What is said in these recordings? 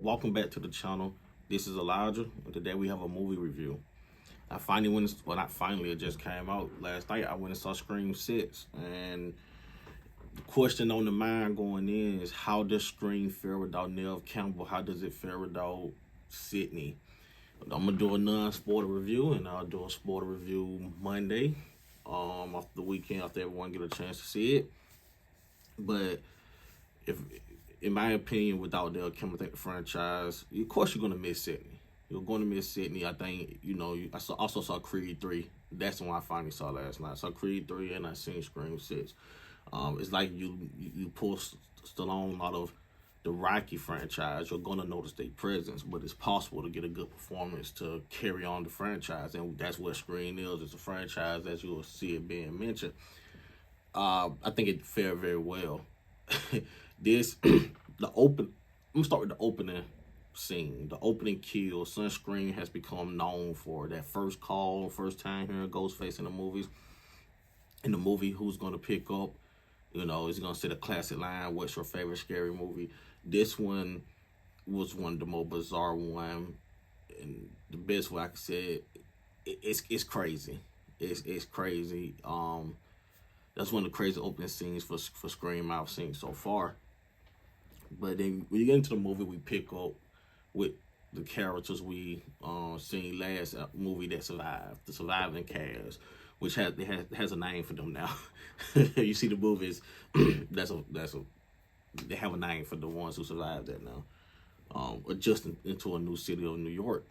welcome back to the channel. This is Elijah, and today we have a movie review. I finally went, well, not finally, it just came out last night. I went and saw Scream 6, and the question on the mind going in is, how does Scream fare without Neve Campbell? How does it fare without Sydney? I'm gonna do a non-spoiler review, and I'll do a spoiler review Monday, after the weekend, after everyone get a chance to see it. But if, in my opinion, without Neve Campbell, I think the franchise, of course, you're gonna miss Sydney. You're going to miss Sydney. I think, I also saw Creed 3. That's the one I finally saw last night. I saw Creed 3 and I seen Scream 6. It's like you pull Stallone out of the Rocky franchise. You're going to notice their presence, but it's possible to get a good performance to carry on the franchise. And that's what Scream is. It's a franchise, as you'll see it being mentioned. I think it fared very well. I'm gonna start with the opening scene. The opening kill. Sunscreen has become known for that first call, first time hearing Ghostface in the movies. In the movie, who's gonna pick up? He's gonna say the classic line, "What's your favorite scary movie?" This one was one of the more bizarre one, and the best way I could say it, it's crazy. It's crazy. That's one of the crazy opening scenes for Scream I've seen so far. But then when you get into the movie, we pick up with the characters we seen last movie that survived, the surviving cast, which has a name for them now. You see the movies, they have a name for the ones who survived that now. Adjusting into a new city of New York.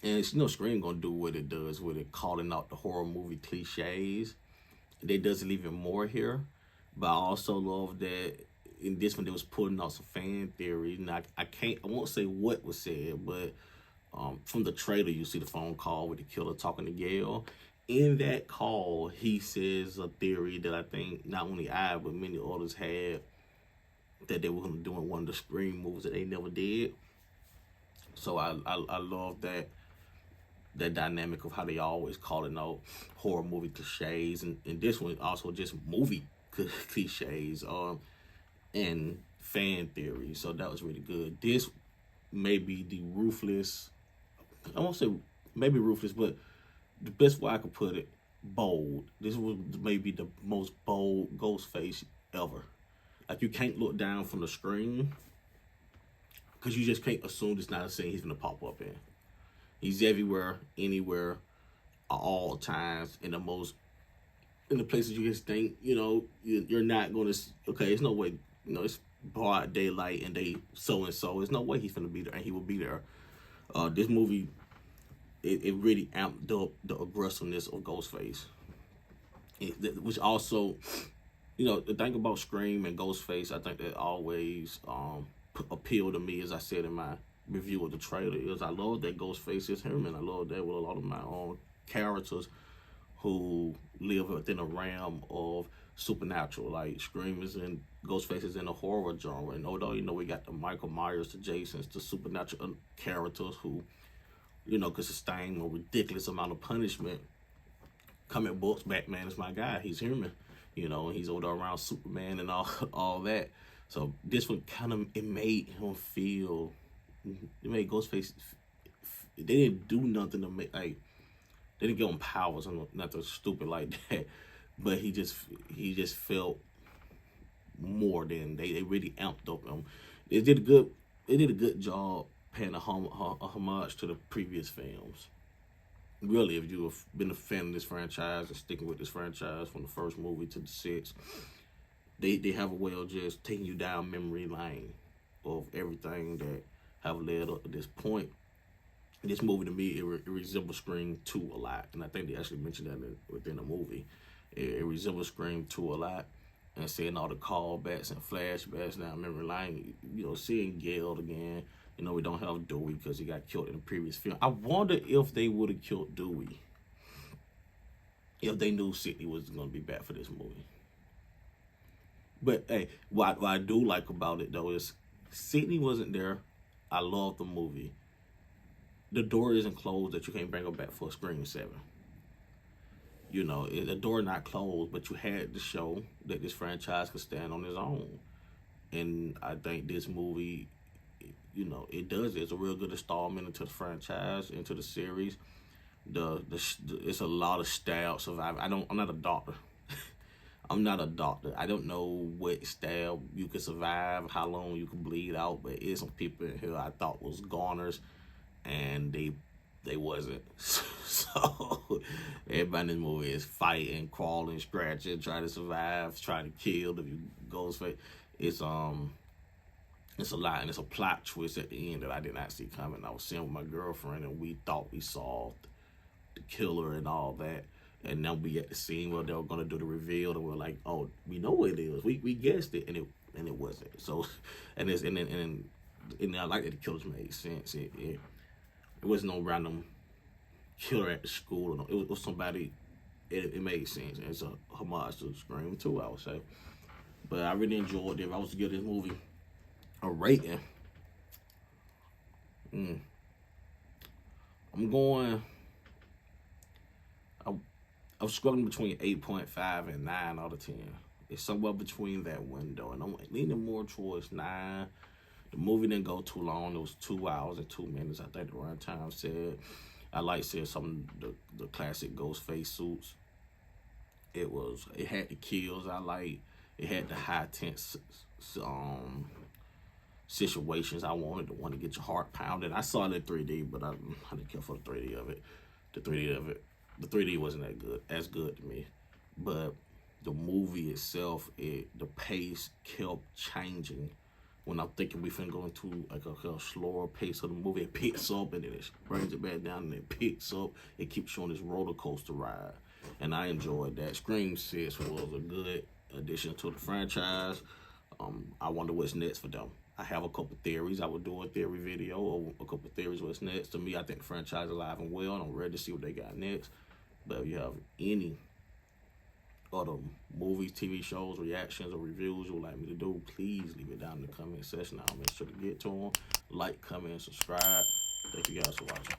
And Scream gonna do what it does with it, calling out the horror movie cliches. They does it even more here. But I also love that in this one they was putting out some fan theory. And I won't say what was said, but from the trailer you see the phone call with the killer talking to Gail. In that call, he says a theory that I think not only I but many others had, that they were gonna do in one of the Scream movies that they never did. So I love that dynamic of how they always calling out horror movie cliches, and this one also just movie cliches and fan theories. So that was really good. This may be the ruthless, I won't say maybe ruthless, but the best way I could put it, bold. This was maybe the most bold Ghostface ever. Like, you can't look down from the screen because you just can't assume it's not a scene he's gonna pop up in. He's everywhere, anywhere, at all times, in the places you just think, you're not gonna, okay, there's no way, it's broad daylight and they so-and-so. There's no way he's gonna be there, and he will be there. This movie, it really amped up the aggressiveness of Ghostface. Which also, the thing about Scream and Ghostface, I think that always appealed to me, as I said in my review of the trailer, is I love that Ghostface is him, and I love that with a lot of my own characters who live within a realm of supernatural. Like, Scream is in, Ghostface is in the horror genre, and although we got the Michael Myers, the Jasons, the supernatural characters who could sustain a ridiculous amount of punishment. Comic books, Batman is my guy. He's human, he's older around Superman and all that. So this one it made him feel. It made Ghostface. They didn't do nothing to make, like, they didn't give him powers and nothing stupid like that. But he just felt more than they really amped up him. They did a good job paying a homage to the previous films. Really, if you've been a fan of this franchise and sticking with this franchise from the first movie to the sixth, they have a way of just taking you down memory lane of everything that have led up to this point. This movie, to me, it resembles Scream 2 a lot, and I think they actually mentioned that within the movie. It resembles Scream 2 a lot, and seeing all the callbacks and flashbacks down memory lane. Seeing Gail again. We don't have Dewey because he got killed in the previous film. I wonder if they would have killed Dewey if they knew Sydney was going to be back for this movie. But hey, what I do like about it though is Sydney wasn't there. I love the movie. The door isn't closed that you can't bring her back for a Scream 7. The door not closed, but you had to show that this franchise could stand on its own. And I think this movie, you know, it does. It's a real good installment into the franchise, into the series. It's a lot of stab survival. I'm not a doctor. I'm not a doctor. I don't know what stab you can survive, how long you can bleed out, but it's some people in here I thought was goners, and they wasn't. So everybody in this movie is fighting, crawling, scratching, trying to survive, trying to kill the Ghostface. It's a lot, and it's a plot twist at the end that I did not see coming. I was sitting with my girlfriend, and we thought we solved the killer and all that. And now we at the scene where they were gonna do the reveal, and we're like, "Oh, we know what it is. We guessed it, and it wasn't." So, and I like that the killers made sense. It wasn't no random killer at the school. No, it was somebody. It made sense. And it's a homage to Scream 2, I would say. But I really enjoyed it. If I was to give this movie a rating, I'm going. I was struggling between 8.5 and 9 out of 10. It's somewhere between that window, and I'm leaning more towards 9. The movie didn't go too long. It was 2 hours and 2 minutes. I think the runtime said. I like seeing some of the classic Ghostface suits. It had the kills I like. It had the high tense situations I wanted. The one to get your heart pounded. I saw it in 3D, but I didn't care for the 3D of it. The 3D wasn't as good to me. But the movie itself, the pace kept changing. When I'm thinking we finna go into like a slower pace of the movie, it picks up and then it brings it back down and it picks up. It keeps showing this roller coaster ride. And I enjoyed that. Scream 6 was a good addition to the franchise. I wonder what's next for them. I have a couple theories. I would do a theory video or a couple theories what's next. To me, I think the franchise is alive and well, and I'm ready to see what they got next. But if you have any other movies, TV shows, reactions, or reviews you would like me to do, please leave it down in the comment section. I'll make sure to get to them. Like, comment, and subscribe. Thank you guys for watching.